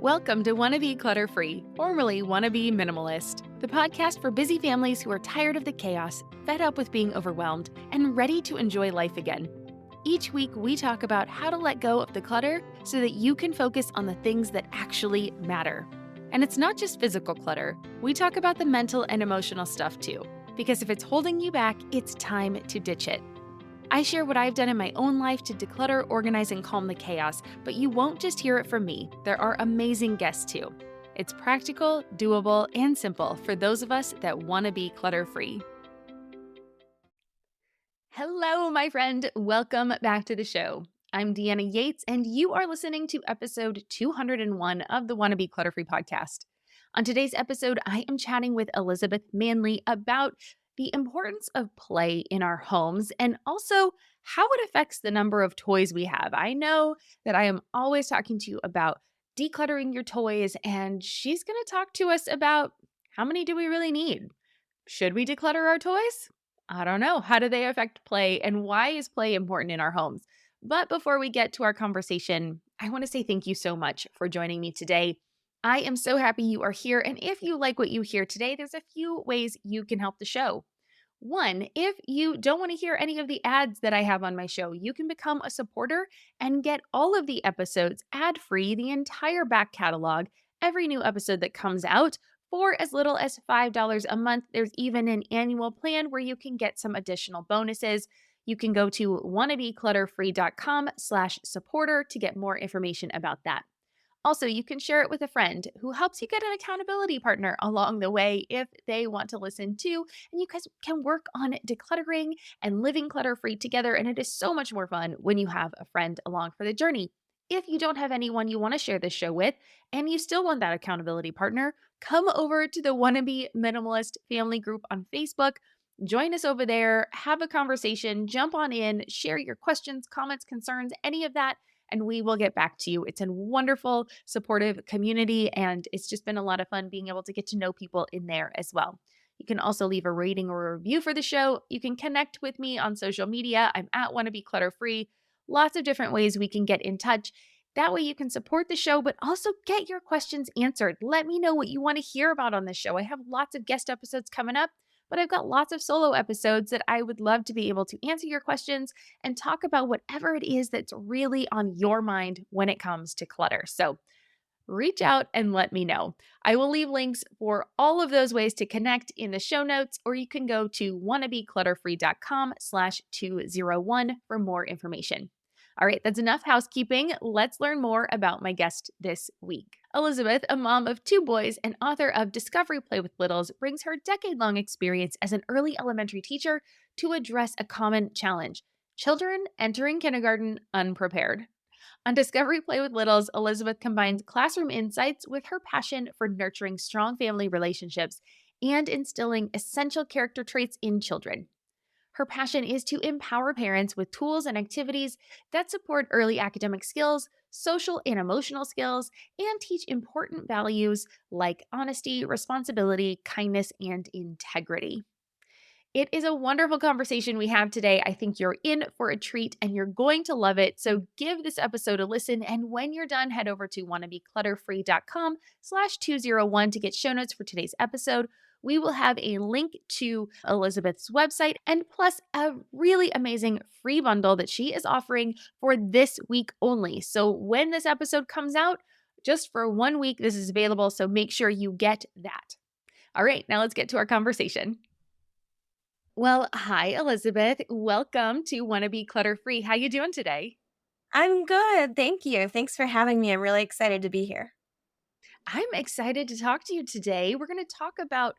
Welcome to Wannabe Clutter-Free, formerly Wannabe Minimalist, the podcast for busy families who are tired of the chaos, fed up with being overwhelmed, and ready to enjoy life again. Each week, we talk about how to let go of the clutter so that you can focus on the things that actually matter. And it's not just physical clutter. We talk about the mental and emotional stuff too, because if it's holding you back, it's time to ditch it. I share what I've done in my own life to declutter, organize, and calm the chaos, but you won't just hear it from me. There are amazing guests too. It's practical, doable, and simple for those of us that want to be clutter-free. Hello, my friend. Welcome back to the show. I'm Deanna Yates, and you are listening to episode 201 of the Wannabe Clutter-Free podcast. On today's episode, I am chatting with Elizabeth Manley about the importance of play in our homes and also how it affects the number of toys we have. I know that I am always talking to you about decluttering your toys, and she's going to talk to us about how many do we really need? Should we declutter our toys? I don't know. How do they affect play, and why is play important in our homes? But before we get to our conversation, I want to say thank you so much for joining me today. I am so happy you are here, and if you like what you hear today, there's a few ways you can help the show. One, if you don't want to hear any of the ads that I have on my show, you can become a supporter and get all of the episodes ad-free, the entire back catalog, every new episode that comes out for as little as $5 a month. There's even an annual plan where you can get some additional bonuses. You can go to wannabeclutterfree.com/supporter to get more information about that. Also, you can share it with a friend who helps you get an accountability partner along the way if they want to listen too. And you guys can work on decluttering and living clutter-free together. And it is so much more fun when you have a friend along for the journey. If you don't have anyone you want to share this show with and you still want that accountability partner, come over to the Wannabe Minimalist family group on Facebook. Join us over there, have a conversation, jump on in, share your questions, comments, concerns, any of that, and we will get back to you. It's a wonderful, supportive community, and it's just been a lot of fun being able to get to know people in there as well. You can also leave a rating or a review for the show. You can connect with me on social media. I'm at Wannabe Clutter-Free. Lots of different ways we can get in touch. That way you can support the show, but also get your questions answered. Let me know what you want to hear about on this show. I have lots of guest episodes coming up, but I've got lots of solo episodes that I would love to be able to answer your questions and talk about whatever it is that's really on your mind when it comes to clutter. So reach out and let me know. I will leave links for all of those ways to connect in the show notes, or you can go to wannabeclutterfree.com/201 for more information. All right, that's enough housekeeping. Let's learn more about my guest this week. Elizabeth, a mom of two boys and author of Discovery Play with Littles, brings her decade-long experience as an early elementary teacher to address a common challenge: children entering kindergarten unprepared. On Discovery Play with Littles, Elizabeth combines classroom insights with her passion for nurturing strong family relationships and instilling essential character traits in children. Her passion is to empower parents with tools and activities that support early academic skills, social and emotional skills, and teach important values like honesty, responsibility, kindness, and integrity. It is a wonderful conversation we have today. I think you're in for a treat and you're going to love it. So give this episode a listen. And when you're done, head over to wannabeclutterfree.com/201 to get show notes for today's episode. We will have a link to Elizabeth's website and plus a really amazing free bundle that she is offering for this week only. So when this episode comes out, just for 1 week, this is available. So make sure you get that. All right, now let's get to our conversation. Well, hi, Elizabeth. Welcome to Wannabe Clutter-Free. How you doing today? I'm good. Thank you. Thanks for having me. I'm really excited to be here. I'm excited to talk to you today. We're going to talk about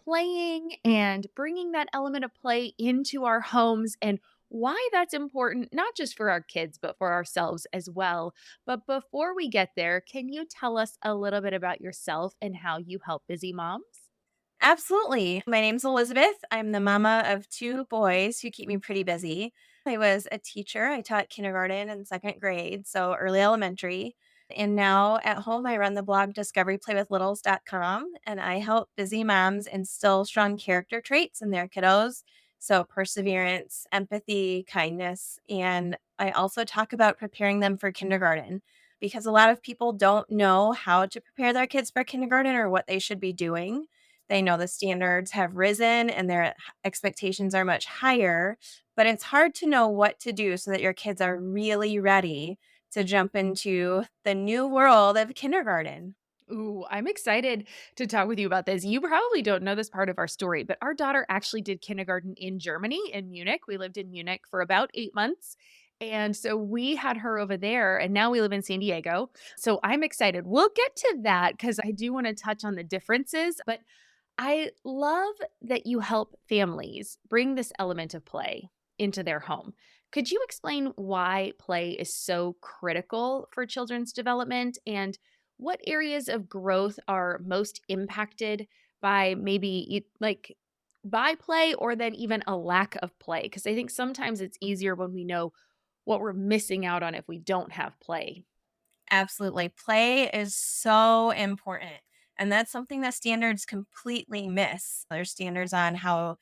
playing and bringing that element of play into our homes and why that's important, not just for our kids, but for ourselves as well. But before we get there, can you tell us a little bit about yourself and how you help busy moms? Absolutely. My name's Elizabeth. I'm the mama of two boys who keep me pretty busy. I was a teacher. I taught kindergarten and second grade, so early elementary. And now at home, I run the blog discoveryplaywithlittles.com, and I help busy moms instill strong character traits in their kiddos. So perseverance, empathy, kindness. And I also talk about preparing them for kindergarten. because a lot of people don't know how to prepare their kids for kindergarten or what they should be doing. They know the standards have risen and their expectations are much higher, but it's hard to know what to do so that your kids are really ready to jump into the new world of kindergarten. Ooh, I'm excited to talk with you about this. You probably don't know this part of our story, but our daughter actually did kindergarten in Germany, in Munich. We lived in Munich for about 8 months. And so we had her over there, and now we live in San Diego. So I'm excited. We'll get to that because I do want to touch on the differences. But I love that you help families bring this element of play into their home. Could you explain why play is so critical for children's development and what areas of growth are most impacted by by play or then even a lack of play? Because I think sometimes it's easier when we know what we're missing out on if we don't have play. Absolutely. Play is so important. And that's something that standards completely miss. There's standards on how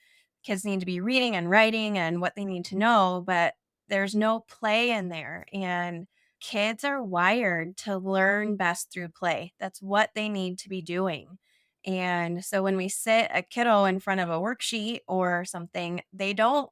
kids need to be reading and writing and what they need to know, but there's no play in there. And kids are wired to learn best through play. That's what they need to be doing. And so when we sit a kiddo in front of a worksheet or something, they don't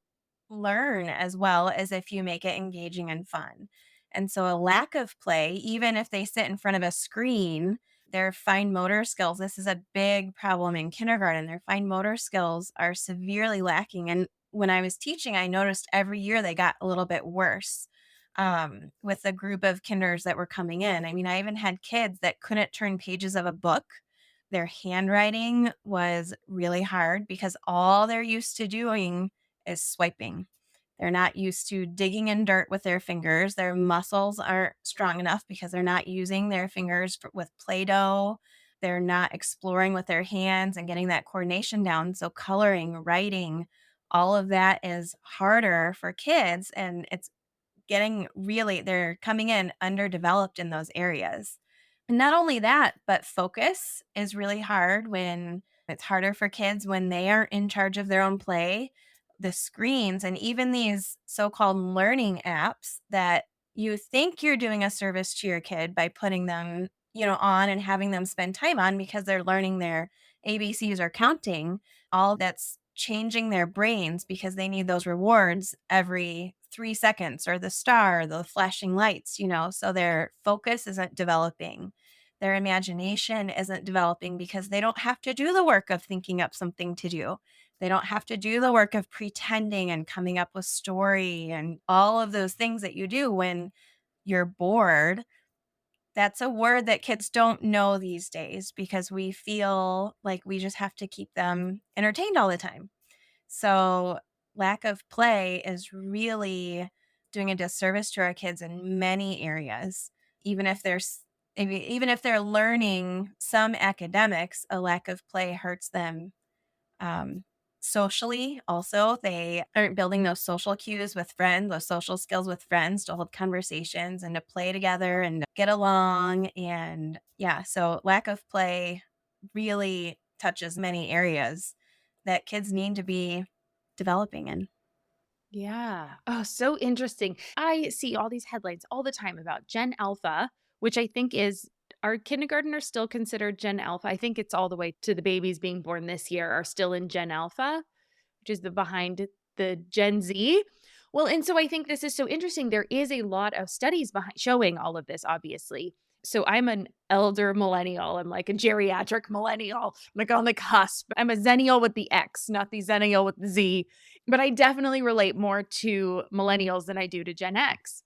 learn as well as if you make it engaging and fun. And so a lack of play, even if they sit in front of a screen, their fine motor skills, this is a big problem in kindergarten. Their fine motor skills are severely lacking. And when I was teaching, I noticed every year they got a little bit worse with the group of kinders that were coming in. I mean, I even had kids that couldn't turn pages of a book. Their handwriting was really hard because all they're used to doing is swiping. They're not used to digging in dirt with their fingers. Their muscles aren't strong enough because they're not using their fingers with Play Doh. They're not exploring with their hands and getting that coordination down. So, coloring, writing, all of that is harder for kids. And it's getting really, they're coming in underdeveloped in those areas. And not only that, but focus is really hard when it's harder for kids when they are in charge of their own play. The screens and even these so called learning apps that you think you're doing a service to your kid by putting them, on and having them spend time on because they're learning their ABCs or counting, all that's changing their brains because they need those rewards every 3 seconds or the star, the flashing lights, so their focus isn't developing. Their imagination isn't developing because they don't have to do the work of thinking up something to do. They don't have to do the work of pretending and coming up with story and all of those things that you do when you're bored. That's a word that kids don't know these days because we feel like we just have to keep them entertained all the time. So, lack of play is really doing a disservice to our kids in many areas. Even if there's even if they're learning some academics, a lack of play hurts them um, socially. Also, they aren't building those social cues with friends, those social skills with friends to hold conversations and to play together and to get along. And yeah, so lack of play really touches many areas that kids need to be developing in. Yeah. Oh, so interesting. I see all these headlines all the time about Gen Alpha, which I think is are kindergarteners still considered Gen Alpha? I think it's all the way to the babies being born this year are still in Gen Alpha, which is the behind the Gen Z. Well, and so I think this is so interesting. There is a lot of studies behind showing all of this, obviously. So I'm an elder millennial. I'm like a geriatric millennial, like on the cusp. I'm a zennial with the X, not the zennial with the Z. But I definitely relate more to millennials than I do to Gen X.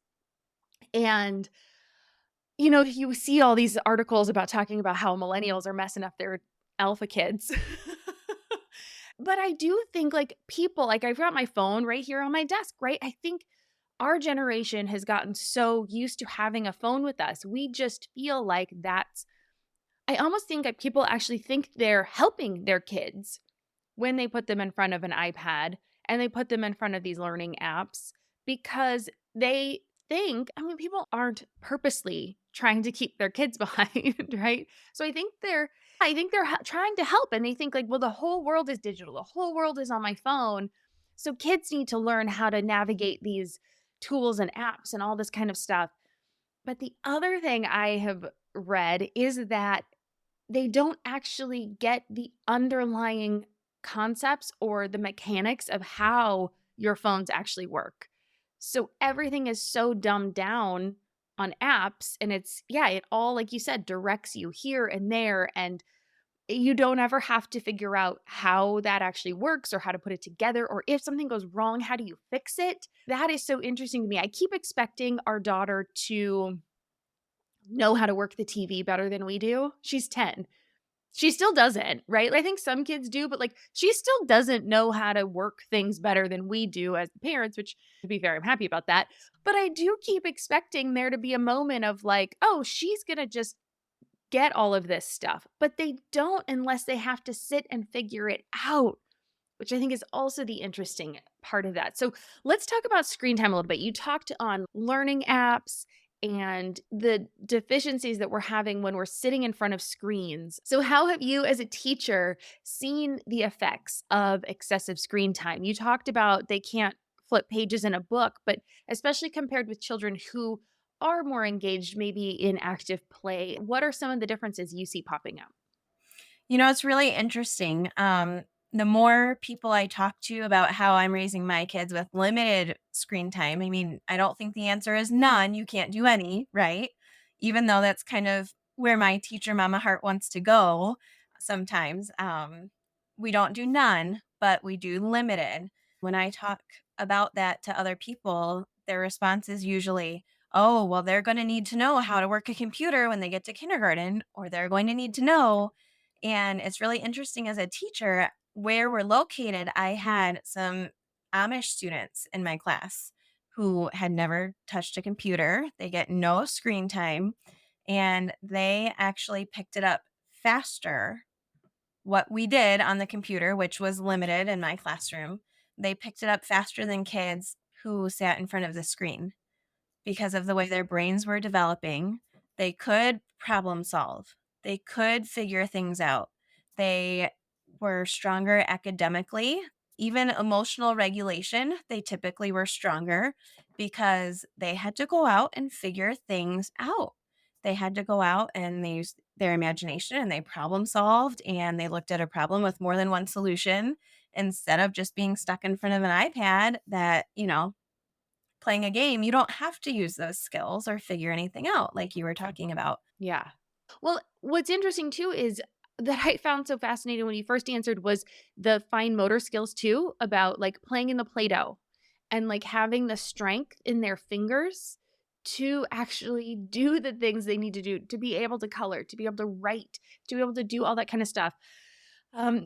And, you see all these articles about talking about how millennials are messing up their alpha kids. But I do think, like, people like, I've got my phone right here on my desk, right? I think our generation has gotten so used to having a phone with us. We just feel like that's I almost think that people actually think they're helping their kids when they put them in front of an iPad and they put them in front of these learning apps because they think, I mean, people aren't purposely trying to keep their kids behind, right? So I think they're trying to help and they think like, well, the whole world is digital. The whole world is on my phone. So kids need to learn how to navigate these tools and apps and all this kind of stuff. But the other thing I have read is that they don't actually get the underlying concepts or the mechanics of how your phones actually work. So everything is so dumbed down on apps and yeah, it all like you said directs you here and there and you don't ever have to figure out how that actually works or how to put it together or if something goes wrong, how do you fix it? That is so interesting to me. I keep expecting our daughter to know how to work the TV better than we do. She's 10. She still doesn't, right? I think some kids do, but like she still doesn't know how to work things better than we do as parents, which to be fair, I'm happy about that. But I do keep expecting there to be a moment of like, oh, she's going to just get all of this stuff. But they don't unless they have to sit and figure it out, which I think is also the interesting part of that. So let's talk about screen time a little bit. You talked on learning apps and the deficiencies that we're having when we're sitting in front of screens. So, how have you, as a teacher, seen the effects of excessive screen time? You talked about they can't flip pages in a book, but especially compared with children who are more engaged, maybe in active play, what are some of the differences you see popping up? It's really interesting. The more people I talk to about how I'm raising my kids with limited screen time, I mean, I don't think the answer is none. You can't do any, right? Even though that's kind of where my teacher mama heart wants to go sometimes. We don't do none, but we do limited. When I talk about that to other people, their response is usually, oh, well, they're going to need to know how to work a computer when they get to kindergarten, or they're going to need to know. And it's really interesting as a teacher where we're located. I had some Amish students in my class who had never touched a computer. They get no screen time and they actually picked it up faster. What we did on the computer, which was limited in my classroom, they picked it up faster than kids who sat in front of the screen because of the way their brains were developing. They could problem solve, they could figure things out. They were stronger academically, even emotional regulation. They typically were stronger because they had to go out and figure things out. They had to go out and they used their imagination and they problem solved and they looked at a problem with more than one solution instead of just being stuck in front of an iPad that, playing a game, you don't have to use those skills or figure anything out like you were talking about. Yeah. Well, what's interesting too is that I found so fascinating when you first answered was the fine motor skills too, about like playing in the Play-Doh and like having the strength in their fingers to actually do the things they need to do, to be able to color, to be able to write, to be able to do all that kind of stuff.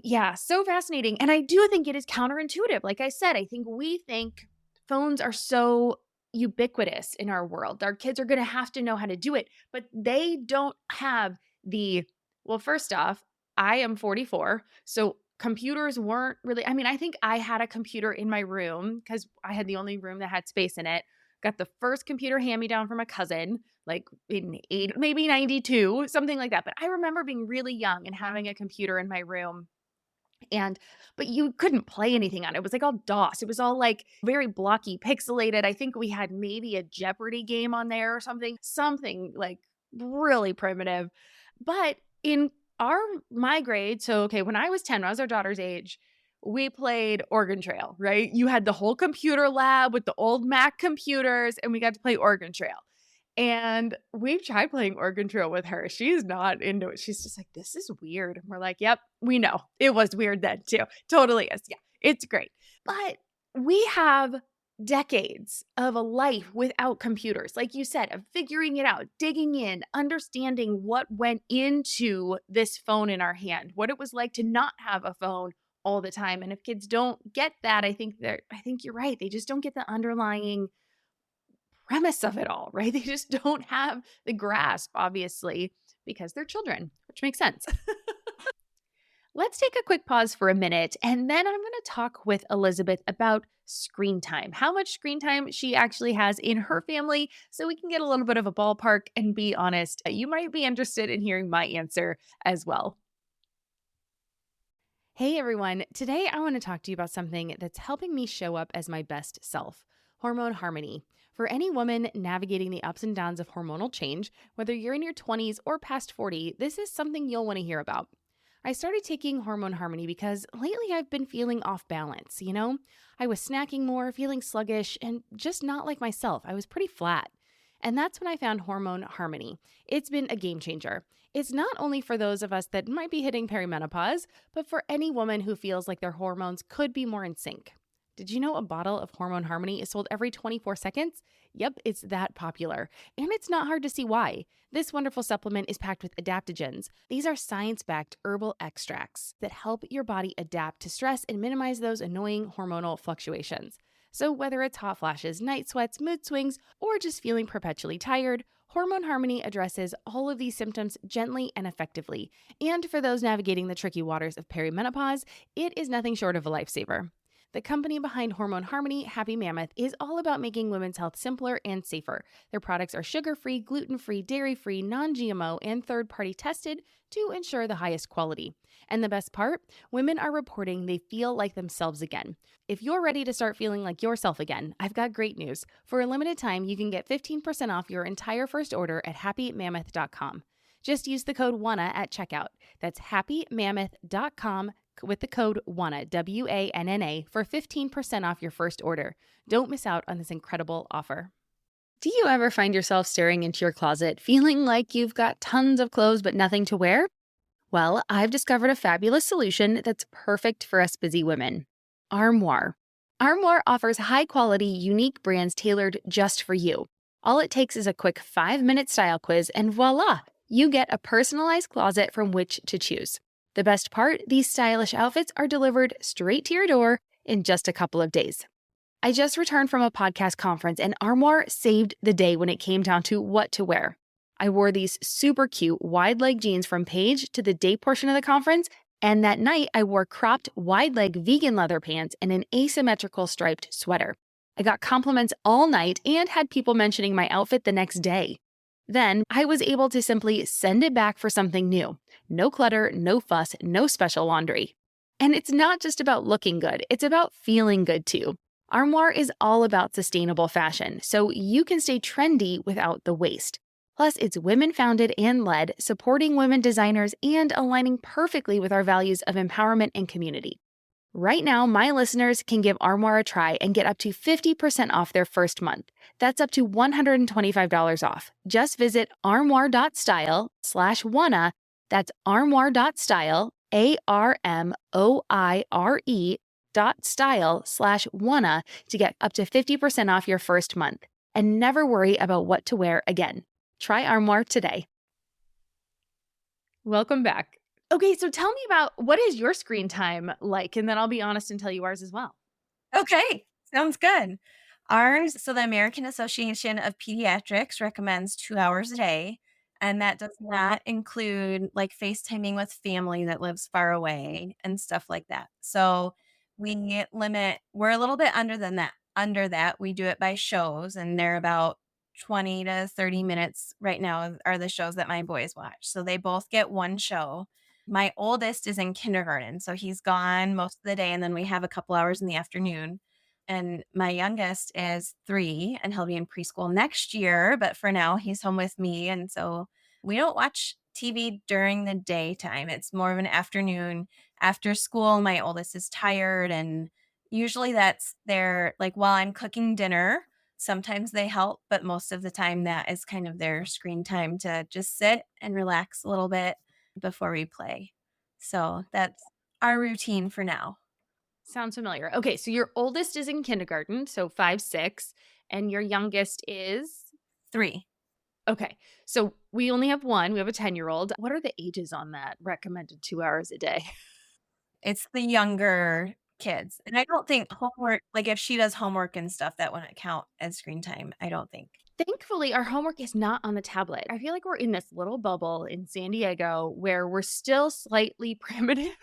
Yeah, so fascinating. And I do think it is counterintuitive. Like I said, I think we think phones are so ubiquitous in our world. Our kids are going to have to know how to do it, but they don't have well, first off, I am 44. So computers weren't really, I mean, I think I had a computer in my room because I had the only room that had space in it. Got the first computer hand me down from a cousin like in maybe 92, something like that. But I remember being really young and having a computer in my room. And but you couldn't play anything on it. It was like all DOS. It was all like very blocky, pixelated. I think we had maybe a Jeopardy game on there or something like really primitive. But in our my grade, so okay, when I was 10, when I was our daughter's age, we played Oregon Trail, right? You had the whole computer lab with the old Mac computers, and we got to play Oregon Trail. And we've tried playing Oregon Trail with her. She's not into it. She's just like, "This is weird." And we're like, "Yep, we know. It was weird then too. Totally is. Yeah, it's great." But we have decades of a life without computers. Like you said, of figuring it out, digging in, understanding what went into this phone in our hand, what it was like to not have a phone all the time. And if kids don't get that, I think you're right. They just don't get the underlying premise of it all, right? They just don't have the grasp, obviously, because they're children, which makes sense. Let's take a quick pause for a minute, and then I'm going to talk with Elizabeth about screen time, how much screen time she actually has in her family, so we can get a little bit of a ballpark and be honest. You might be interested in hearing my answer as well. Hey everyone, today I want to talk to you about something that's helping me show up as my best self. Hormone harmony. For any woman navigating the ups and downs of hormonal change, whether you're in your 20s or past 40, this is something you'll want to hear about. I started taking Hormone Harmony because lately I've been feeling off balance, you know? I was snacking more, feeling sluggish, and just not like myself. I was pretty flat. And that's when I found Hormone Harmony. It's been a game changer. It's not only for those of us that might be hitting perimenopause, but for any woman who feels like their hormones could be more in sync. Did you know a bottle of Hormone Harmony is sold every 24 seconds? Yep, it's that popular. And it's not hard to see why. This wonderful supplement is packed with adaptogens. These are science backed herbal extracts that help your body adapt to stress and minimize those annoying hormonal fluctuations. So, whether it's hot flashes, night sweats, mood swings, or just feeling perpetually tired, Hormone Harmony addresses all of these symptoms gently and effectively. And for those navigating the tricky waters of perimenopause, it is nothing short of a lifesaver. The company behind Hormone Harmony, Happy Mammoth, is all about making women's health simpler and safer. Their products are sugar-free, gluten-free, dairy-free, non-GMO, and third-party tested to ensure the highest quality. And the best part? Women are reporting they feel like themselves again. If you're ready to start feeling like yourself again, I've got great news. For a limited time, you can get 15% off your entire first order at happymammoth.com. Just use the code WANNA at checkout. That's happymammoth.com with the code WANNA, WANNA, for 15% off your first order. Don't miss out on this incredible offer. Do you ever find yourself staring into your closet, feeling like you've got tons of clothes but nothing to wear? Well, I've discovered a fabulous solution that's perfect for us busy women. Armoire. Armoire offers high-quality, unique brands tailored just for you. All it takes is a quick 5-minute style quiz, and voila, you get a personalized closet from which to choose. The best part, these stylish outfits are delivered straight to your door in just a couple of days. I just returned from a podcast conference, and Armoire saved the day when it came down to what to wear. I wore these super cute wide leg jeans from Paige to the day portion of the conference, and that night I wore cropped wide leg vegan leather pants and an asymmetrical striped sweater. I got compliments all night and had people mentioning my outfit the next day. Then I was able to simply send it back for something new. No clutter, no fuss, no special laundry. And it's not just about looking good, it's about feeling good too. Armoire is all about sustainable fashion, so you can stay trendy without the waste. Plus, it's women-founded and led, supporting women designers and aligning perfectly with our values of empowerment and community. Right now, my listeners can give Armoire a try and get up to 50% off their first month. That's up to $125 off. Just visit armoire.style/wanna. That's armoire.style, ARMOIRE.style/wanna to get up to 50% off your first month. And never worry about what to wear again. Try Armoire today. Welcome back. Okay, so tell me about what is your screen time like? And then I'll be honest and tell you ours as well. Okay, sounds good. So the American Association of Pediatrics recommends 2 hours a day, and that does not include, like, FaceTiming with family that lives far away and stuff like that. So we're a little bit under that, we do it by shows, and they're about 20 to 30 minutes right now are the shows that my boys watch. So they both get 1 show. My oldest is in kindergarten, so he's gone most of the day, and then we have a couple hours in the afternoon. And my youngest is 3, and he'll be in preschool next year, but for now, he's home with me, and so we don't watch TV during the daytime. It's more of an afternoon. After school, my oldest is tired, and usually that's their like, while I'm cooking dinner, sometimes they help, but most of the time, that is kind of their screen time to just sit and relax a little bit before we play. So that's our routine for now. Sounds familiar. Okay, so your oldest is in kindergarten, so 5, 6, and your youngest is? 3. Okay, so we only have one. We have a 10-year-old. What are the ages on that recommended 2 hours a day? It's the younger kids, and I don't think homework like, if she does homework and stuff, that wouldn't count as screen time, I don't think. Thankfully, our homework is not on the tablet. I feel like we're in this little bubble in San Diego where we're still slightly primitive.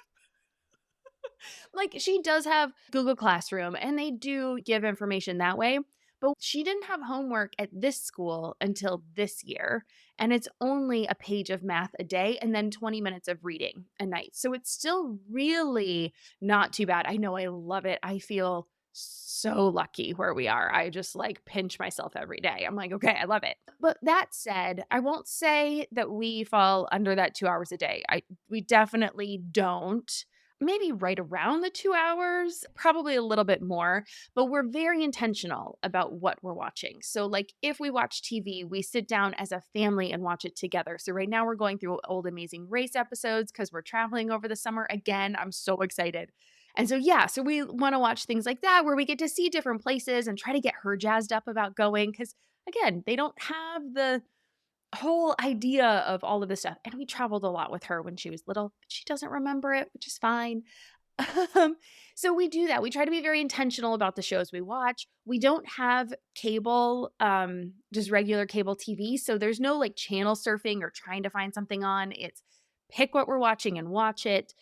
Like, she does have Google Classroom, and they do give information that way, but she didn't have homework at this school until this year, and it's only a page of math a day and then 20 minutes of reading a night. So it's still really not too bad. I know I love it. I feel so lucky where we are. I just like pinch myself every day. I'm like, okay, I love it. But that said, I won't say that we fall under that 2 hours a day. We definitely don't. Maybe right around the 2 hours, probably a little bit more, but we're very intentional about what we're watching. So, like, if we watch TV, we sit down as a family and watch it together. So, right now we're going through old Amazing Race episodes because we're traveling over the summer. Again, I'm so excited. And so, yeah, so we want to watch things like that where we get to see different places and try to get her jazzed up about going. Cause again, they don't have the whole idea of all of this stuff. And we traveled a lot with her when she was little, but she doesn't remember it, which is fine. Um, so we do that. We try to be very intentional about the shows we watch. We don't have cable, just regular cable TV. So there's no like channel surfing or trying to find something on. It's pick what we're watching and watch it.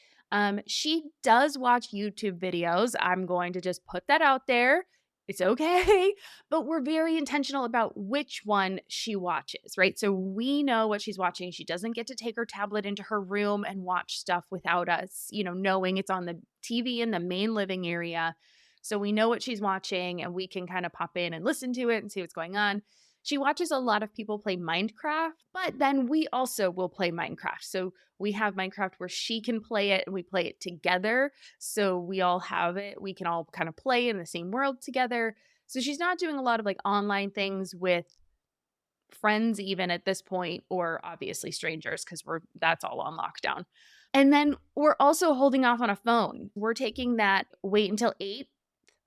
She does watch YouTube videos. I'm going to just put that out there. It's okay. But we're very intentional about which one she watches, right? So we know what she's watching. She doesn't get to take her tablet into her room and watch stuff without us, knowing it's on the TV in the main living area. So we know what she's watching and we can kind of pop in and listen to it and see what's going on. She watches a lot of people play Minecraft, but then we also will play Minecraft. So we have Minecraft where she can play it and we play it together. So we all have it. We can all kind of play in the same world together. So she's not doing a lot of like online things with friends even at this point, or obviously strangers because that's all on lockdown. And then we're also holding off on a phone. We're taking that wait until 8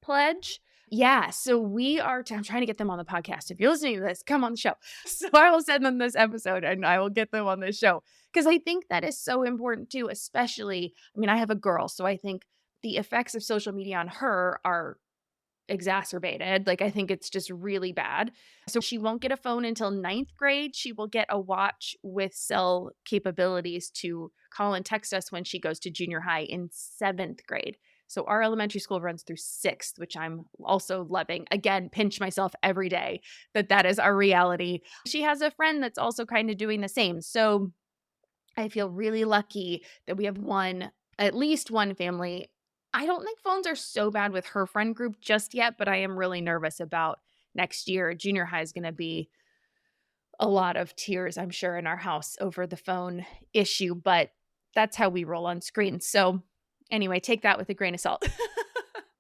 pledge. Yeah, so I'm trying to get them on the podcast. If you're listening to this, come on the show. So I will send them this episode and I will get them on this show because I think that is so important too, especially, I mean, I have a girl, so I think the effects of social media on her are exacerbated. Like, I think it's just really bad. So she won't get a phone until ninth grade. She will get a watch with cell capabilities to call and text us when she goes to junior high in seventh grade. So our elementary school runs through sixth, which I'm also loving. Again, pinch myself every day that is our reality. She has a friend that's also kind of doing the same. So I feel really lucky that we have at least one family. I don't think phones are so bad with her friend group just yet, but I am really nervous about next year. Junior high is going to be a lot of tears, I'm sure, in our house over the phone issue, but that's how we roll on screens. So, anyway, take that with a grain of salt.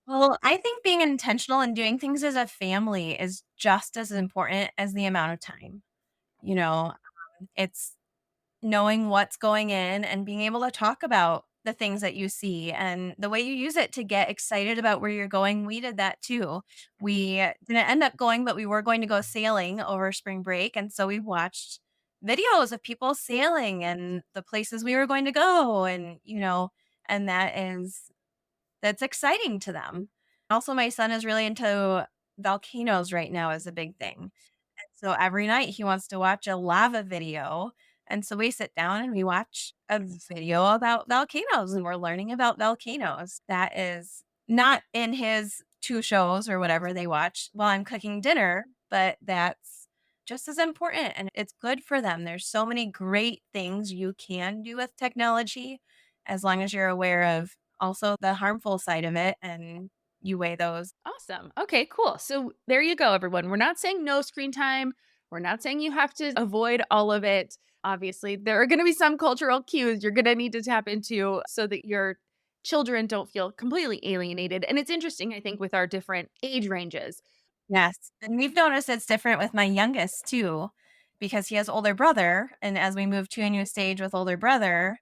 Well, I think being intentional and doing things as a family is just as important as the amount of time. You know, it's knowing what's going in and being able to talk about the things that you see and the way you use it to get excited about where you're going. We did that too. We didn't end up going, but we were going to go sailing over spring break. And so we watched videos of people sailing and the places we were going to go. And that's exciting to them. Also, my son is really into volcanoes right now is a big thing. So every night he wants to watch a lava video. And so we sit down and we watch a video about volcanoes and we're learning about volcanoes. That is not in his two shows or whatever they watch while I'm cooking dinner, but that's just as important and it's good for them. There's so many great things you can do with technology as long as you're aware of also the harmful side of it and you weigh those. Awesome. Okay, cool. So there you go, everyone. We're not saying no screen time. We're not saying you have to avoid all of it. Obviously, there are going to be some cultural cues you're going to need to tap into so that your children don't feel completely alienated. And it's interesting, I think, with our different age ranges. Yes, and we've noticed it's different with my youngest too, because he has older brother, and as we move to a new stage with older brother,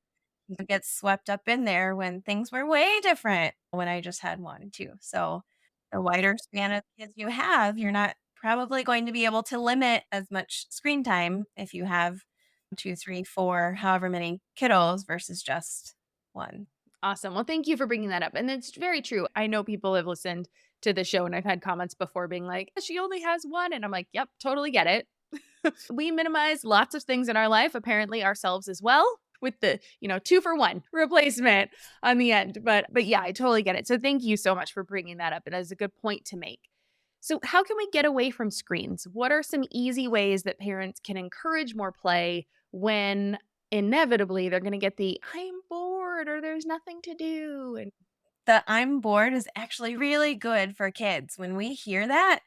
he gets swept up in there when things were way different when I just had one too. So the wider span of kids you have, you're not probably going to be able to limit as much screen time if you have two, three, four, however many kiddos versus just one. Awesome. Well, thank you for bringing that up. And it's very true. I know people have listened to the show and I've had comments before being like, she only has one. And I'm like, yep, totally get it. We minimize lots of things in our life, apparently ourselves as well, with the, 2-for-1 replacement on the end. But yeah, I totally get it. So thank you so much for bringing that up. And that's a good point to make. So how can we get away from screens? What are some easy ways that parents can encourage more play when inevitably they're going to get the I'm bored or there's nothing to do? And The "I'm bored" is actually really good for kids. When we hear that,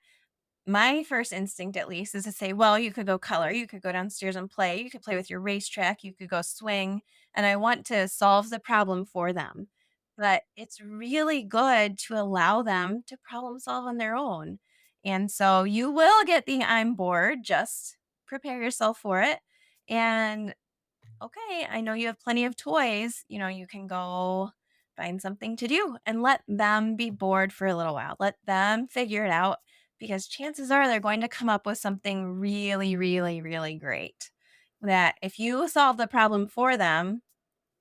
my first instinct, at least, is to say, well, you could go color, you could go downstairs and play, you could play with your racetrack, you could go swing. And I want to solve the problem for them. But it's really good to allow them to problem solve on their own. And so you will get the I'm bored, just prepare yourself for it. And okay, I know you have plenty of toys. You can go find something to do and let them be bored for a little while. Let them figure it out because chances are they're going to come up with something really, really, really great. That if you solve the problem for them,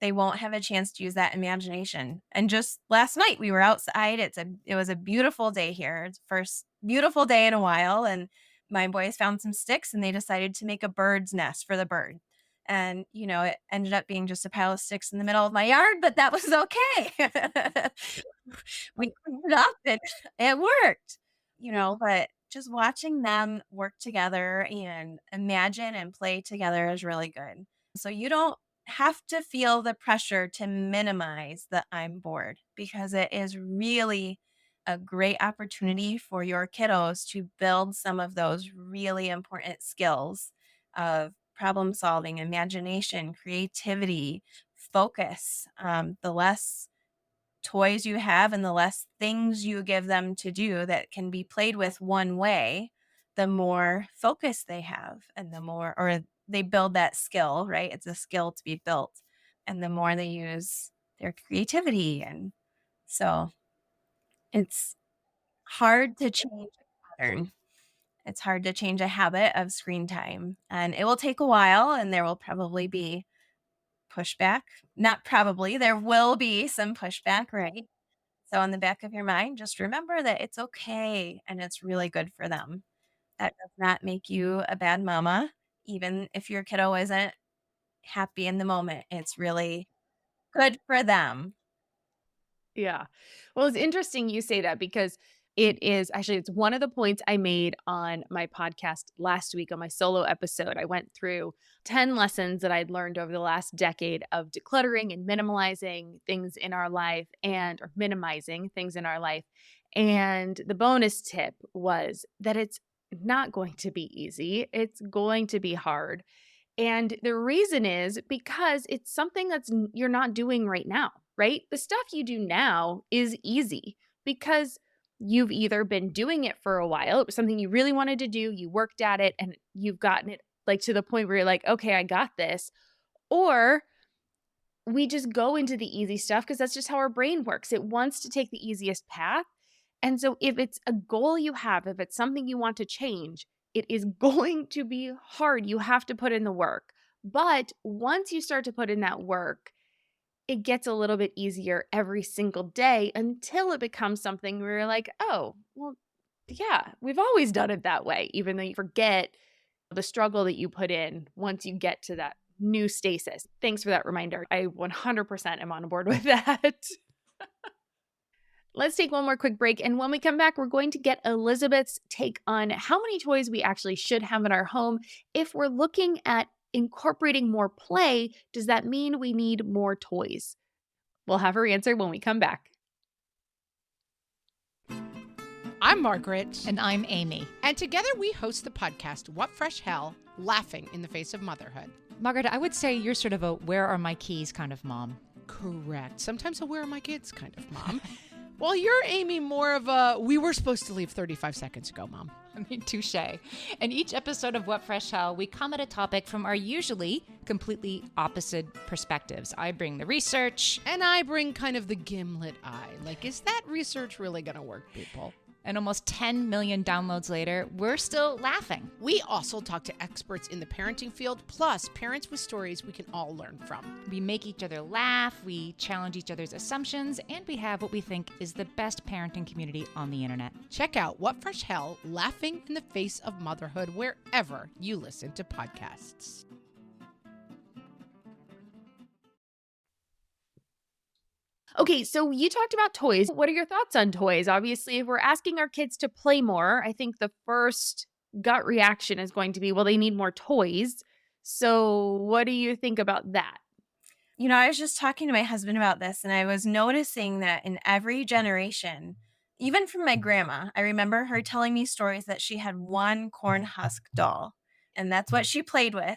they won't have a chance to use that imagination. And just last night we were outside. It was a beautiful day here. It's the first beautiful day in a while, and my boys found some sticks and they decided to make a bird's nest for the bird. And it ended up being just a pile of sticks in the middle of my yard, but that was okay. We cleaned it up and it worked. But just watching them work together and imagine and play together is really good. So you don't have to feel the pressure to minimize the "I'm bored" because it is really a great opportunity for your kiddos to build some of those really important skills of problem solving, imagination, creativity, focus. The less toys you have and the less things you give them to do that can be played with one way, the more focus they have and the more, or they build that skill, right? It's a skill to be built. And the more they use their creativity. And so it's hard to change a pattern. It's hard to change a habit of screen time. And it will take a while and there will probably be pushback. Not probably, there will be some pushback, right? So in the back of your mind, just remember that it's okay and it's really good for them. That does not make you a bad mama, even if your kiddo isn't happy in the moment. It's really good for them. Yeah. Well, it's interesting you say that because it's one of the points I made on my podcast last week on my solo episode. I went through 10 lessons that I'd learned over the last decade of decluttering and minimalizing things in our life or minimizing things in our life. And the bonus tip was that it's not going to be easy. It's going to be hard. And the reason is because it's something you're not doing right now, right? The stuff you do now is easy because you've either been doing it for a while, it was something you really wanted to do, you worked at it and you've gotten it like to the point where you're like, "Okay, I got this." Or we just go into the easy stuff because that's just how our brain works. It wants to take the easiest path. And so if it's a goal you have, if it's something you want to change, it is going to be hard. You have to put in the work. But once you start to put in that work, it gets a little bit easier every single day until it becomes something where you're like, oh, well, yeah, we've always done it that way, even though you forget the struggle that you put in once you get to that new stasis. Thanks for that reminder. I 100% am on board with that. Let's take one more quick break. And when we come back, we're going to get Elizabeth's take on how many toys we actually should have in our home. If we're looking at incorporating more play, does that mean we need more toys? We'll have her answer when we come back. I'm Margaret. And I'm Amy. And together we host the podcast, What Fresh Hell? Laughing in the Face of Motherhood. Margaret, I would say you're sort of a where are my keys kind of mom. Correct. Sometimes a where are my kids kind of mom. Well, you're, Amy, more of a we were supposed to leave 35 seconds ago, mom. I mean, touche. In each episode of What Fresh Hell, we come at a topic from our usually completely opposite perspectives. I bring the research. And I bring kind of the gimlet eye. Like, is that research really going to work, people? And almost 10 million downloads later, we're still laughing. We also talk to experts in the parenting field, plus parents with stories we can all learn from. We make each other laugh, we challenge each other's assumptions, and we have what we think is the best parenting community on the internet. Check out What Fresh Hell? Laughing in the Face of Motherhood wherever you listen to podcasts. Okay, so you talked about toys. What are your thoughts on toys? Obviously, if we're asking our kids to play more, I think the first gut reaction is going to be, well, they need more toys. So, what do you think about that? I was just talking to my husband about this, and I was noticing that in every generation, even from my grandma, I remember her telling me stories that she had one corn husk doll, and that's what she played with.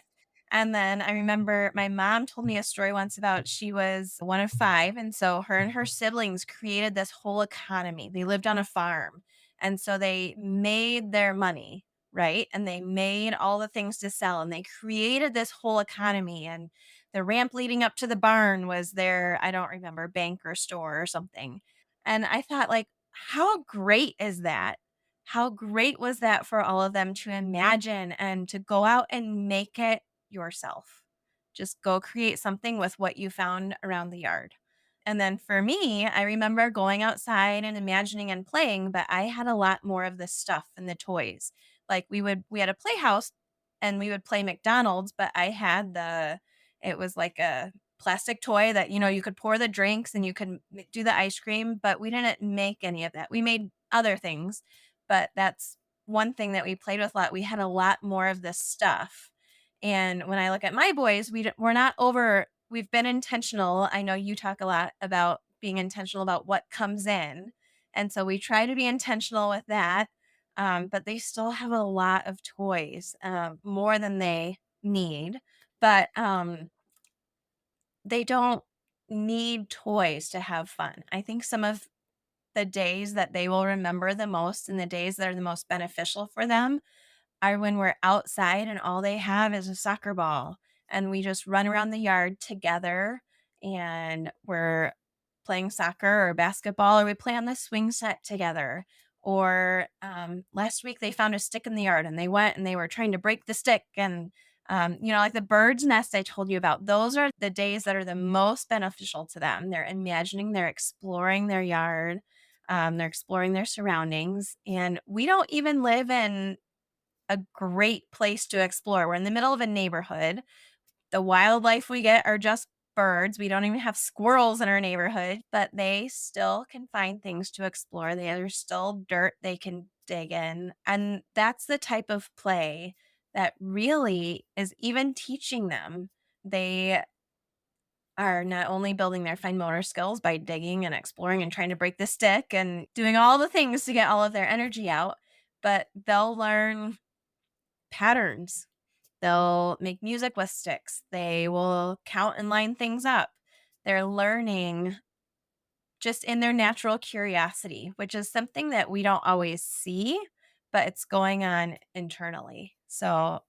And then I remember my mom told me a story once about she was one of five. And so her and her siblings created this whole economy. They lived on a farm. And so they made their money, right? And they made all the things to sell, and they created this whole economy. And the ramp leading up to the barn was their, I don't remember, bank or store or something. And I thought, like, how great is that? How great was that for all of them to imagine and to go out and make it yourself? Just go create something with what you found around the yard. And then for me, I remember going outside and imagining and playing, but I had a lot more of the stuff and the toys. Like we had a playhouse and we would play McDonald's, but I had it was like a plastic toy that, you could pour the drinks and you could do the ice cream, but we didn't make any of that. We made other things, but that's one thing that we played with a lot. We had a lot more of this stuff. And when I look at my boys, we're not over, we've been intentional. I know you talk a lot about being intentional about what comes in. And so we try to be intentional with that. But they still have a lot of toys, more than they need. But they don't need toys to have fun. I think some of the days that they will remember the most and the days that are the most beneficial for them are when we're outside and all they have is a soccer ball and we just run around the yard together and we're playing soccer or basketball, or we play on the swing set together. Or last week they found a stick in the yard and they went and they were trying to break the stick. And, like the bird's nest I told you about, those are the days that are the most beneficial to them. They're imagining, they're exploring their yard, they're exploring their surroundings. And we don't even live in a great place to explore. We're in the middle of a neighborhood. The wildlife we get are just birds. We don't even have squirrels in our neighborhood, but they still can find things to explore. There's still dirt they can dig in. And that's the type of play that really is even teaching them. They are not only building their fine motor skills by digging and exploring and trying to break the stick and doing all the things to get all of their energy out, but they'll learn patterns. They'll make music with sticks. They will count and line things up. They're learning just in their natural curiosity, which is something that we don't always see, but it's going on internally. So,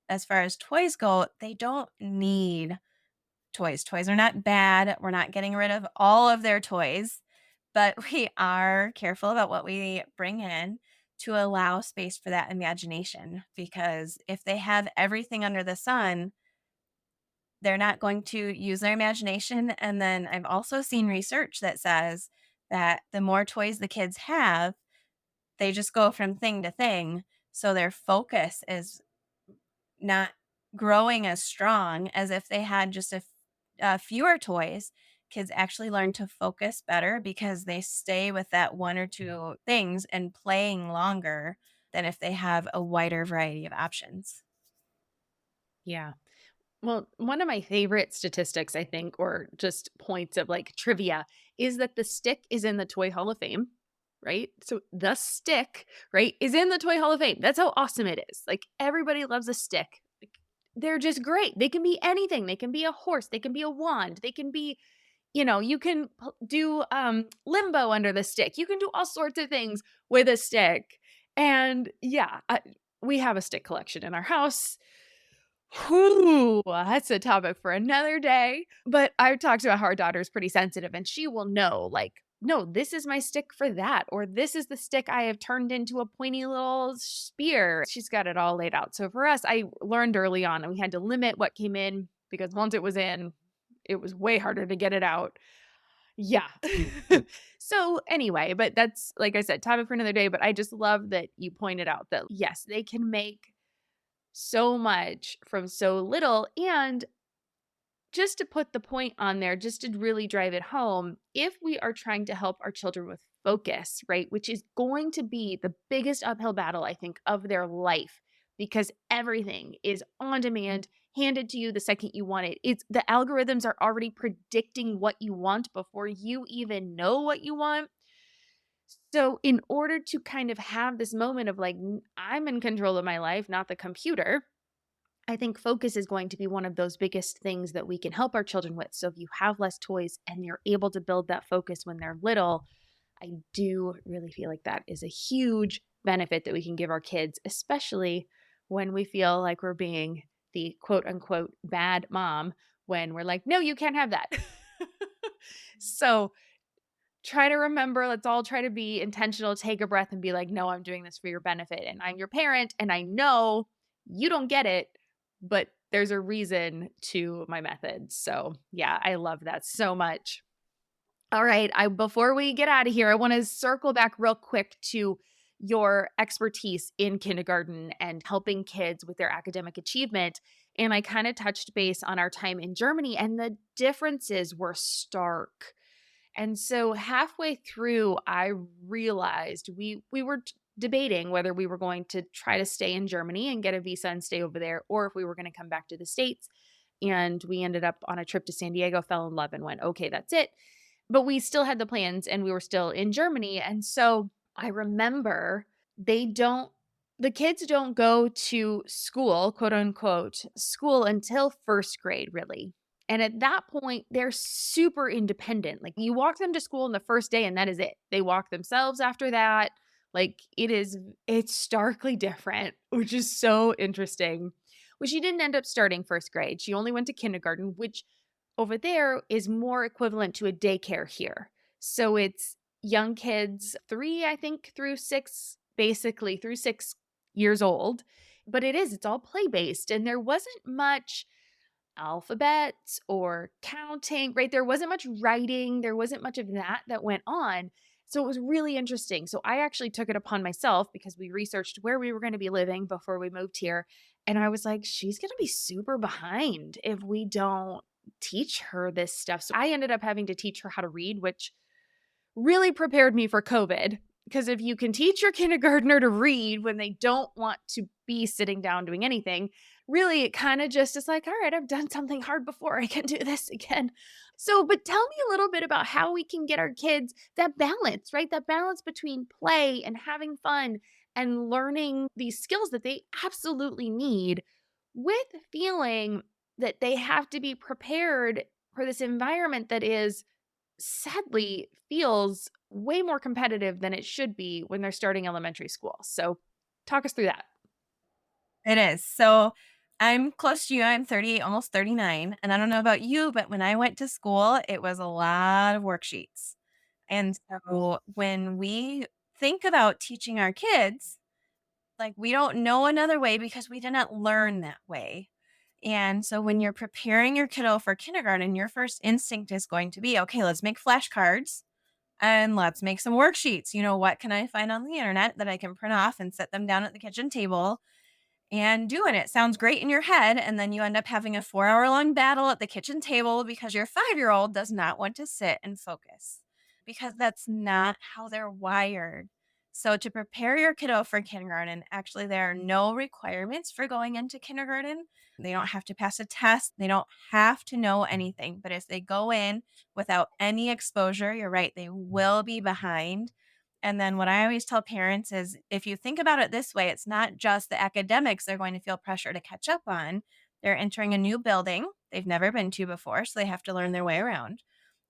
as far as toys go, they don't need toys. Toys are not bad. We're not getting rid of all of their toys, but we are careful about what we bring in to allow space for that imagination. Because if they have everything under the sun, they're not going to use their imagination. And then I've also seen research that says that the more toys the kids have, they just go from thing to thing. So their focus is not growing as strong as if they had just fewer toys. Kids actually learn to focus better because they stay with that one or two things and playing longer than if they have a wider variety of options. Yeah. Well, one of my favorite statistics, I think, or just points of like trivia, is that the stick is in the Toy Hall of Fame, right? So the stick, right, is in the Toy Hall of Fame. That's how awesome it is. Like everybody loves a stick. Like, they're just great. They can be anything. They can be a horse. They can be a wand. They can be, you can do limbo under the stick. You can do all sorts of things with a stick. And yeah, we have a stick collection in our house. Whew, that's a topic for another day. But I've talked about how our daughter's pretty sensitive and she will know, like, no, this is my stick for that. Or this is the stick I have turned into a pointy little spear. She's got it all laid out. So for us, I learned early on and we had to limit what came in because once it was in, it was way harder to get it out. Yeah. So anyway, but that's, like I said, topic for another day. But I just love that you pointed out that, yes, they can make so much from so little. And just to put the point on there, just to really drive it home, if we are trying to help our children with focus, right, which is going to be the biggest uphill battle, I think, of their life, because everything is on demand, handed to you the second you want it. It's the algorithms are already predicting what you want before you even know what you want. So, in order to kind of have this moment of like, I'm in control of my life, not the computer, I think focus is going to be one of those biggest things that we can help our children with. So, if you have less toys and you're able to build that focus when they're little, I do really feel like that is a huge benefit that we can give our kids, especially when we feel like we're being the quote unquote bad mom when we're like, no, you can't have that. So, try to remember, let's all try to be intentional, take a breath and be like, no, I'm doing this for your benefit. And I'm your parent. And I know you don't get it, but there's a reason to my methods. So, yeah, I love that so much. All right, I before we get out of here, I want to circle back real quick to your expertise in kindergarten and helping kids with their academic achievement. And I kind of touched base on our time in Germany, and the differences were stark. And so halfway through, I realized we were debating whether we were going to try to stay in Germany and get a visa and stay over there, or if we were going to come back to the States. And we ended up on a trip to San Diego, fell in love, and went, okay, that's it. But we still had the plans, and we were still in Germany. And so I remember the kids don't go to school, quote unquote, school until first grade, really. And at that point, they're super independent. Like you walk them to school on the first day and that is it. They walk themselves after that. Like it's starkly different, which is so interesting. Well, she didn't end up starting first grade. She only went to kindergarten, which over there is more equivalent to a daycare here. So it's young kids, 3, I think, through 6, basically through 6 years old. But it's all play based. And there wasn't much alphabets or counting, right? There wasn't much writing. There wasn't much of that went on. So it was really interesting. So I actually took it upon myself because we researched where we were going to be living before we moved here. And I was like, she's going to be super behind if we don't teach her this stuff. So I ended up having to teach her how to read, which really prepared me for COVID. Because if you can teach your kindergartner to read when they don't want to be sitting down doing anything, really it kind of just is like, all right, I've done something hard before. I can do this again. So, but tell me a little bit about how we can get our kids that balance, right? That balance between play and having fun and learning these skills that they absolutely need with feeling that they have to be prepared for this environment that is sadly feels way more competitive than it should be when they're starting elementary school. So, talk us through that. It is. So I'm close to you. I'm 30, almost 39. And I don't know about you, but when I went to school, it was a lot of worksheets. And so when we think about teaching our kids, like we don't know another way because we didn't learn that way. And so when you're preparing your kiddo for kindergarten, your first instinct is going to be, okay, let's make flashcards and let's make some worksheets. What can I find on the internet that I can print off and set them down at the kitchen table and doing it? Sounds great in your head. And then you end up having a 4-hour long battle at the kitchen table because your 5-year-old does not want to sit and focus because that's not how they're wired. So, to prepare your kiddo for kindergarten, actually, there are no requirements for going into kindergarten. They don't have to pass a test. They don't have to know anything. But if they go in without any exposure, you're right, they will be behind. And then what I always tell parents is if you think about it this way, it's not just the academics they're going to feel pressure to catch up on. They're entering a new building they've never been to before, so they have to learn their way around.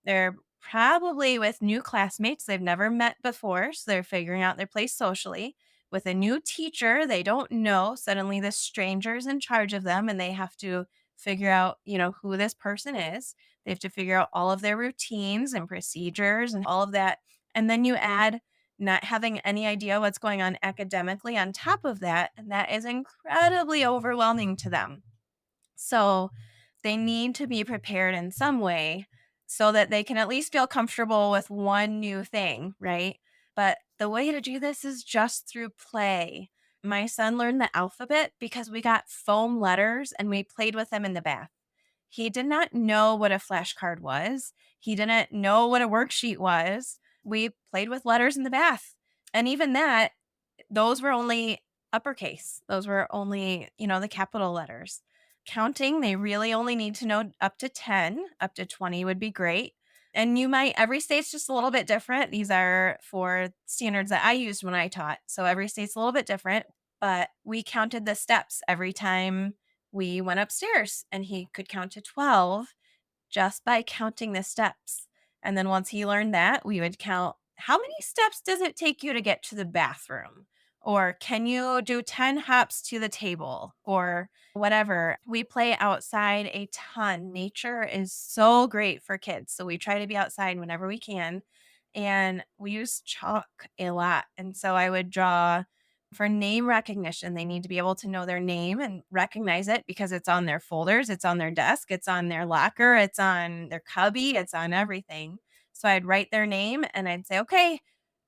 They're probably with new classmates they've never met before, so they're figuring out their place socially. With a new teacher they don't know, suddenly this stranger's in charge of them and they have to figure out, who this person is. They have to figure out all of their routines and procedures and all of that. And then you add not having any idea what's going on academically on top of that, and that is incredibly overwhelming to them. So they need to be prepared in some way so that they can at least feel comfortable with one new thing, right? But the way to do this is just through play. My son learned the alphabet because we got foam letters and we played with them in the bath. He did not know what a flashcard was. He didn't know what a worksheet was. We played with letters in the bath. And even that, those were only uppercase. Those were only, the capital letters. counting, they really only need to know up to 10, up to 20 would be great. And every state's just a little bit different. These are for standards that I used when I taught. So every state's a little bit different, but we counted the steps every time we went upstairs, and he could count to 12 just by counting the steps. And then once he learned that, we would count, how many steps does it take you to get to the bathroom? Or can you do 10 hops to the table? Or whatever. We play outside a ton. Nature is so great for kids. So we try to be outside whenever we can. And we use chalk a lot. And so I would draw for name recognition. They need to be able to know their name and recognize it because it's on their folders, it's on their desk, it's on their locker, it's on their cubby, it's on everything. So I'd write their name and I'd say, okay,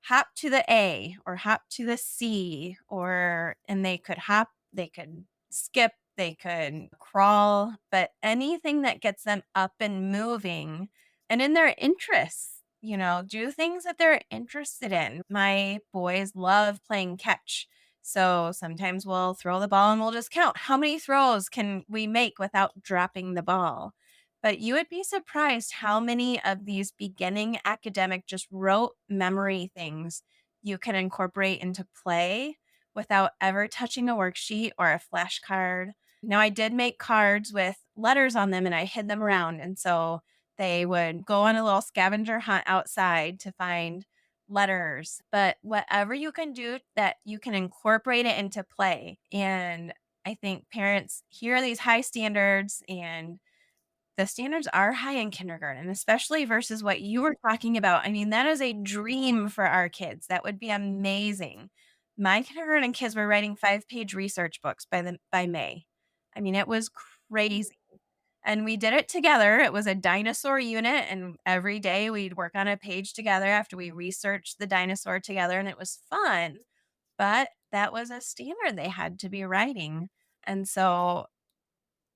hop to the A or hop to the C, and they could hop, they could skip, they could crawl, but anything that gets them up and moving and in their interests, do things that they're interested in. My boys love playing catch. So sometimes we'll throw the ball and we'll just count how many throws can we make without dropping the ball. But you would be surprised how many of these beginning academic, just rote memory things you can incorporate into play without ever touching a worksheet or a flashcard. Now, I did make cards with letters on them and I hid them around. And so they would go on a little scavenger hunt outside to find letters, but whatever you can do that you can incorporate it into play. And I think parents hear these high standards, and the standards are high in kindergarten, especially versus what you were talking about. I mean, that is a dream for our kids. That would be amazing. My kindergarten kids were writing 5-page research books by May. I mean, it was crazy. And we did it together. It was a dinosaur unit, and every day we'd work on a page together after we researched the dinosaur together, and it was fun. But that was a standard they had to be writing. And so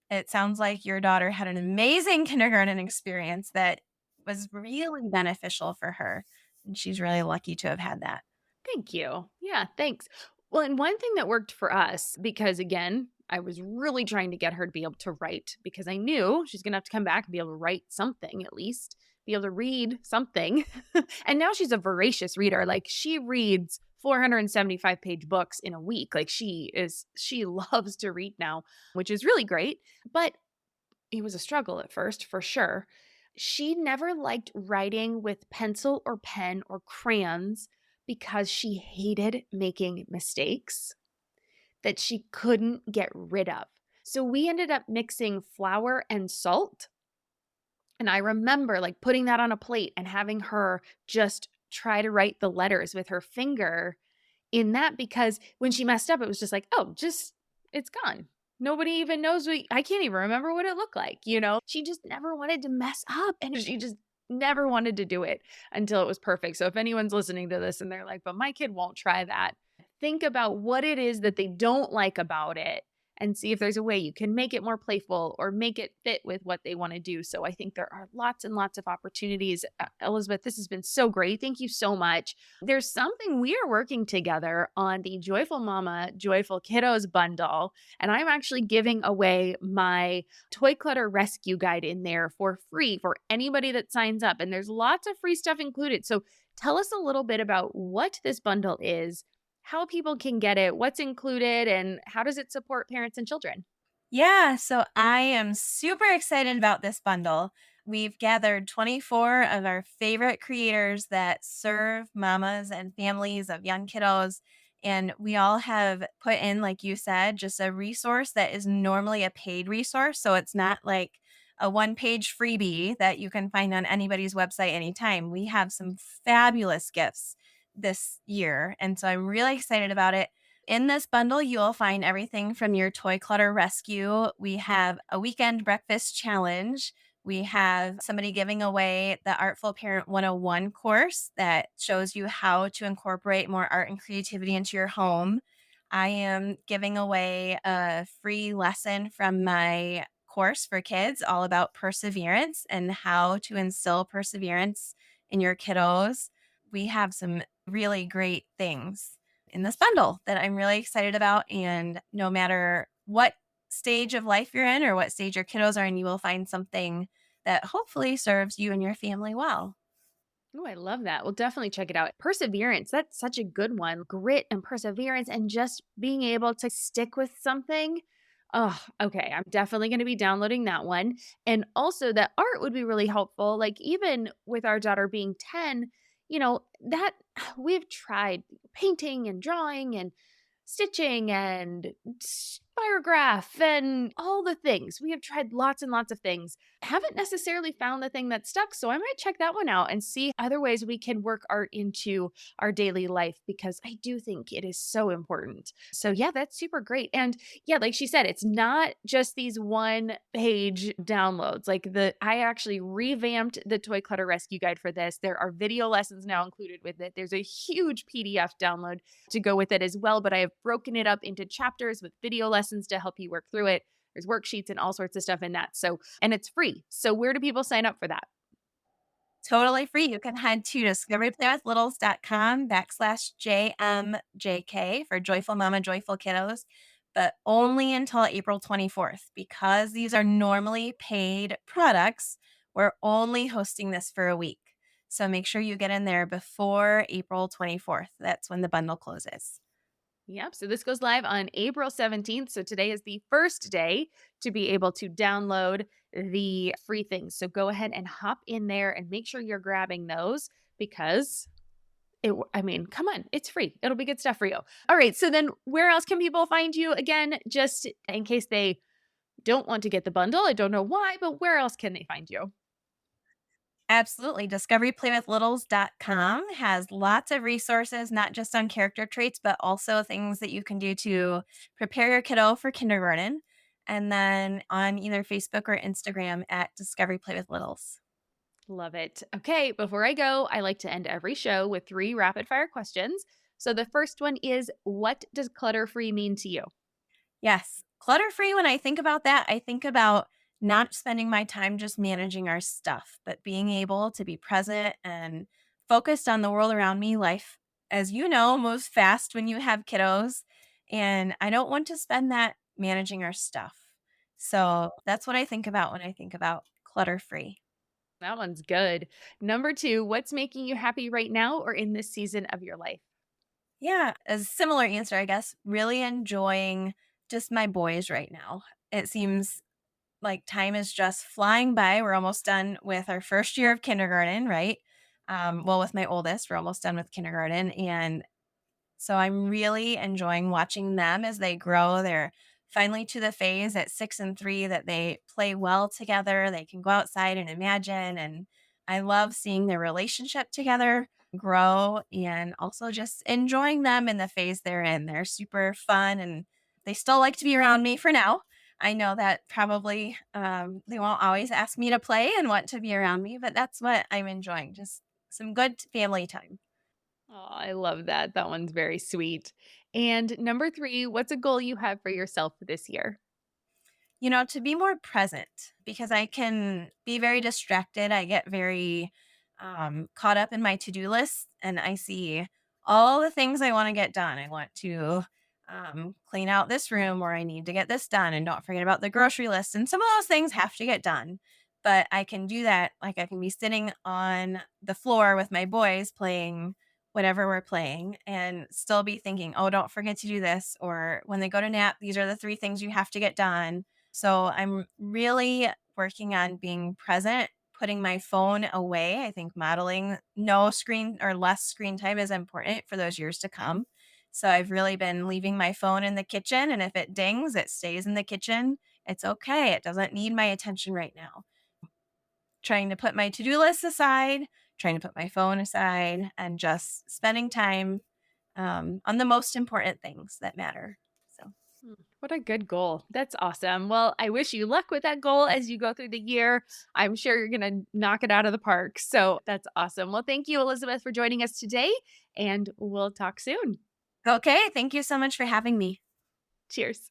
it sounds like your daughter had an amazing kindergarten experience that was really beneficial for her. And she's really lucky to have had that. Thank you. Yeah, thanks. Well, and one thing that worked for us, because again, I was really trying to get her to be able to write because I knew she's going to have to come back and be able to write something at least, be able to read something. And now she's a voracious reader. Like she reads 475-page books in a week. Like she loves to read now, which is really great. But it was a struggle at first, for sure. She never liked writing with pencil or pen or crayons because she hated making mistakes that she couldn't get rid of. So we ended up mixing flour and salt. And I remember like putting that on a plate and having her just try to write the letters with her finger in that, because when she messed up, it was just like, oh, just it's gone. Nobody even knows I can't even remember what it looked like, She just never wanted to mess up, and she just never wanted to do it until it was perfect. So if anyone's listening to this and they're like, but my kid won't try that, think about what it is that they don't like about it and see if there's a way you can make it more playful or make it fit with what they want to do. So I think there are lots and lots of opportunities. Elizabeth, this has been so great. Thank you so much. There's something we are working together on the Joyful Mama, Joyful Kiddos bundle, and I'm actually giving away my toy clutter rescue guide in there for free for anybody that signs up. And there's lots of free stuff included. So tell us a little bit about what this bundle is, how people can get it, what's included, and how does it support parents and children? Yeah, so I am super excited about this bundle. We've gathered 24 of our favorite creators that serve mamas and families of young kiddos. And we all have put in, like you said, just a resource that is normally a paid resource. So it's not like a one-page freebie that you can find on anybody's website anytime. We have some fabulous gifts this year. And so I'm really excited about it. In this bundle, you'll find everything from your toy clutter rescue. We have a weekend breakfast challenge. We have somebody giving away the Artful Parent 101 course that shows you how to incorporate more art and creativity into your home. I am giving away a free lesson from my course for kids all about perseverance and how to instill perseverance in your kiddos. We have some really great things in this bundle that I'm really excited about. And no matter what stage of life you're in or what stage your kiddos are in, you will find something that hopefully serves you and your family well. Oh, I love that. We'll definitely check it out. Perseverance, that's such a good one. Grit and perseverance and just being able to stick with something. Oh, okay. I'm definitely going to be downloading that one. And also, that art would be really helpful. Like, even with our daughter being 10, that we've tried painting and drawing and stitching and spirograph and all the things. We have tried lots and lots of things. Haven't necessarily found the thing that stuck, so I might check that one out and see other ways we can work art into our daily life because I do think it is so important. So yeah, that's super great. And yeah, like she said, it's not just these one page downloads. Like I actually revamped the toy clutter rescue guide for this. There are video lessons now included with it. There's a huge PDF download to go with it as well, but I have broken it up into chapters with video lessons to help you work through it. There's worksheets and all sorts of stuff in that. So, and it's free. So, where do people sign up for that? Totally free. You can head to discoveryplaywithlittles.com/JMJK for Joyful Mama, Joyful Kiddos, but only until April 24th because these are normally paid products. We're only hosting this for a week. So make sure you get in there before April 24th. That's when the bundle closes. Yep. So this goes live on April 17th. So today is the first day to be able to download the free things. So go ahead and hop in there and make sure you're grabbing those because I mean, come on, it's free. It'll be good stuff for you. All right. So then where else can people find you again, just in case they don't want to get the bundle? I don't know why, but where else can they find you? Absolutely. Discoveryplaywithlittles.com has lots of resources, not just on character traits, but also things that you can do to prepare your kiddo for kindergarten. And then on either Facebook or Instagram at Discovery Play with Littles. Love it. Okay, before I go, I like to end every show with 3 rapid fire questions. So the first one is, what does clutter free mean to you? Yes. Clutter free, when I think about that, I think about not spending my time just managing our stuff, but being able to be present and focused on the world around me. Life, as you know, moves fast when you have kiddos. And I don't want to spend that managing our stuff. So that's what I think about when I think about clutter free. That one's good. Number 2, what's making you happy right now or in this season of your life? Yeah, a similar answer, I guess. Really enjoying just my boys right now. It seems like time is just flying by. We're almost done with our first year of kindergarten, right? Well, with my oldest, we're almost done with kindergarten. And so I'm really enjoying watching them as they grow. They're finally to the phase at 6 and 3 that they play well together. They can go outside and imagine. And I love seeing their relationship together grow and also just enjoying them in the phase they're in. They're super fun and they still like to be around me for now. I know that probably they won't always ask me to play and want to be around me, but that's what I'm enjoying. Just some good family time. Oh, I love that. That one's very sweet. And number 3, what's a goal you have for yourself this year? To be more present because I can be very distracted. I get very caught up in my to do list and I see all the things I want to get done. I want to clean out this room or I need to get this done and don't forget about the grocery list. And some of those things have to get done. But I can do that. Like I can be sitting on the floor with my boys playing whatever we're playing and still be thinking, oh, don't forget to do this. Or when they go to nap, these are the 3 things you have to get done. So I'm really working on being present, putting my phone away. I think modeling no screen or less screen time is important for those years to come. So I've really been leaving my phone in the kitchen, and if it dings, it stays in the kitchen. It's okay. It doesn't need my attention right now. Trying to put my to-do list aside, trying to put my phone aside, and just spending time on the most important things that matter. So What a good goal. That's awesome. Well, I wish you luck with that goal as you go through the year. I'm sure you're going to knock it out of the park. So that's awesome. Well, thank you, Elizabeth, for joining us today, and we'll talk soon. okay, thank you so much for having me. Cheers.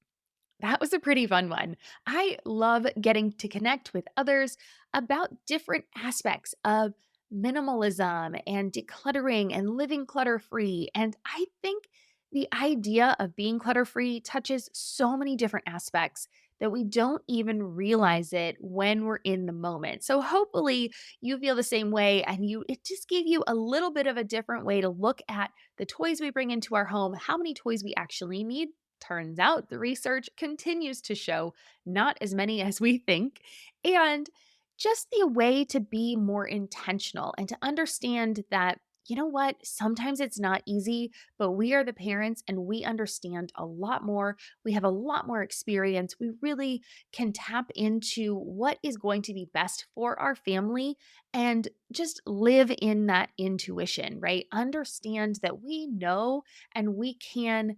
That was a pretty fun one. I love getting to connect with others about different aspects of minimalism and decluttering and living clutter free. And I think the idea of being clutter free touches so many different aspects that we don't even realize it when we're in the moment. So hopefully you feel the same way and it just gave you a little bit of a different way to look at the toys we bring into our home, how many toys we actually need. Turns out the research continues to show not as many as we think. And just the way to be more intentional and to understand that, you know what, sometimes it's not easy, but we are the parents and we understand a lot more. We have a lot more experience. We really can tap into what is going to be best for our family and just live in that intuition, right? Understand that we know and we can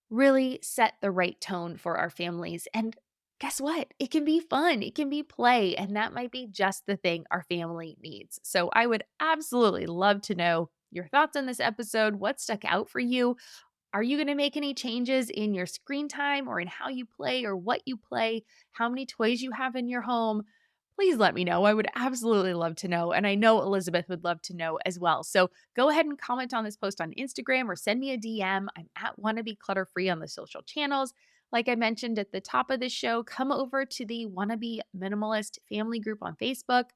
really set the right tone for our families. And guess what? It can be fun, it can be play, and that might be just the thing our family needs. So I would absolutely love to know your thoughts on this episode. What stuck out for you? Are you going to make any changes in your screen time or in how you play or what you play? How many toys you have in your home? Please let me know. I would absolutely love to know. And I know Elizabeth would love to know as well. So go ahead and comment on this post on Instagram or send me a DM. I'm at Wannabe Clutter-Free on the social channels. Like I mentioned at the top of the show, come over to the Wannabe Minimalist family group on Facebook.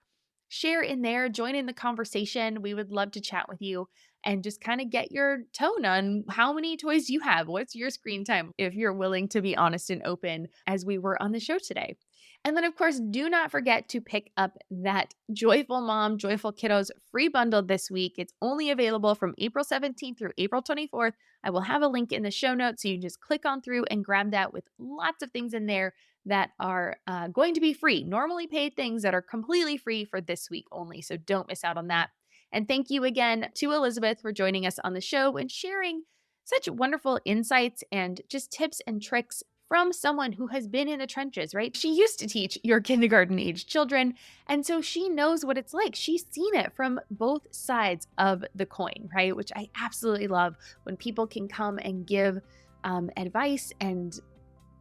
Share in there, join in the conversation. We would love to chat with you and just kind of get your tone on how many toys you have. What's your screen time if you're willing to be honest and open as we were on the show today. And then, of course, do not forget to pick up that Joyful Mom, Joyful Kiddos free bundle this week. It's only available from April 17th through April 24th. I will have a link in the show notes, so you can just click on through and grab that with lots of things in there that are going to be free, normally paid things that are completely free for this week only. So don't miss out on that. And thank you again to Elizabeth for joining us on the show and sharing such wonderful insights and just tips and tricks from someone who has been in the trenches, right? She used to teach your kindergarten age children, and so she knows what it's like. She's seen it from both sides of the coin, right? Which I absolutely love when people can come and give advice and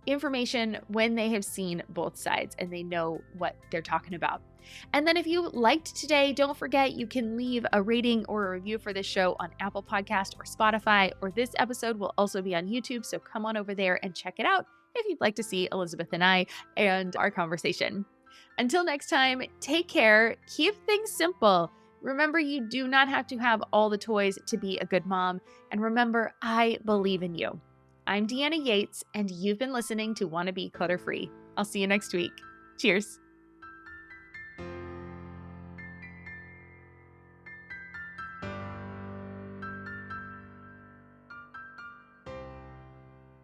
information when they have seen both sides and they know what they're talking about. And then if you liked today, don't forget you can leave a rating or a review for this show on Apple Podcast or Spotify, or this episode will also be on YouTube. So come on over there and check it out if you'd like to see Elizabeth and I and our conversation. Until next time, take care, keep things simple. Remember, you do not have to have all the toys to be a good mom. And remember, I believe in you. I'm Deanna Yates, and you've been listening to Wannabe Clutter-Free. I'll see you next week. Cheers.